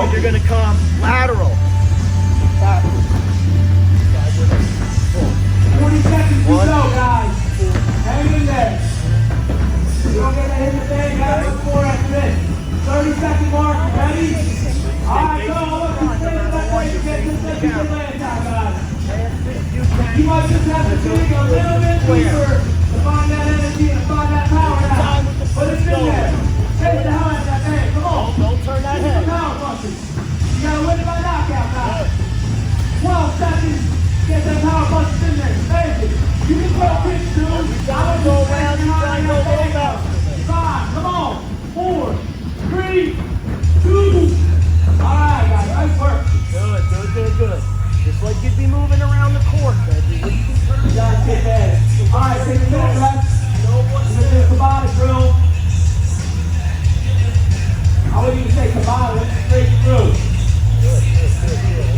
point, you're going to come lateral. 40 seconds to go, guys. Hang in there. You don't get that hit in the face, you gotta look for after this. 30-second mark, ready? Alright, go. Look, you stay in that way to get this land time, guys. You might just have to dig a little bit deeper to find that energy and find that power now. But it's in there. Chase the hell out of that man. Come on. Don't turn that Use head. the power punches. You gotta win it by knockout, guys. 12 seconds. Get that power punches in there. Amazing. You can throw kicks, dude. I Go around, you try to go low. 5, come on. 4, 3, 2. Alright, guys. Nice work. Good. Just like you'd be moving around the court, baby. You gotta get that. Alright, take a minute, guys. We're gonna do a Tabata drill. I wouldn't even say Tabata, let's straight through.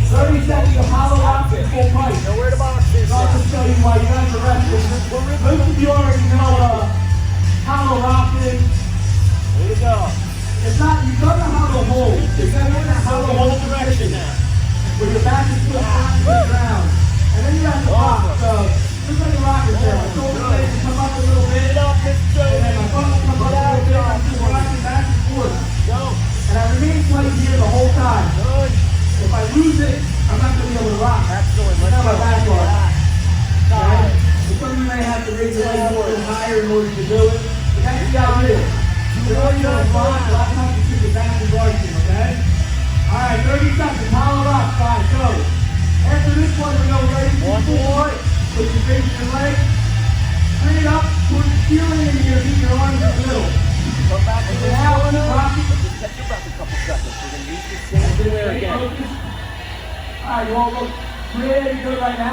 30 seconds of hollow rock and full pipe. Know where the box is. I'll just show you why you guys are resting. Most of you already know hollow rocking. Way to go. It's not, you've done the hollow hold. You've done that hollow hold Direction now. where your back is still flat to the ground. And then you have to rock. So, just like a rocket there. My shoulder blades will come up a little bit. And then my butt will come up a little bit. I'm just rocking back and forth. And I remain tight here the whole time. Good. If I lose it, I'm not going to be able to rock. Excellent. Now my back Let's go. bar. Okay? So some of you may have to raise your legs a little higher in order to do it. But that's the idea. The more you don't rock, a lot of times you keep your back is arching, okay? Alright, 30 seconds. Hollow rock, guys, go. After this one, we're going to ready for 4. Put your face in your leg. Bring it up towards the ceiling and you're going to keep your arms in the middle. Come back to the Now, corner. keep rocking. Just catch your breath a couple seconds. We're going to use this same square again. Alright, you all look pretty good right now.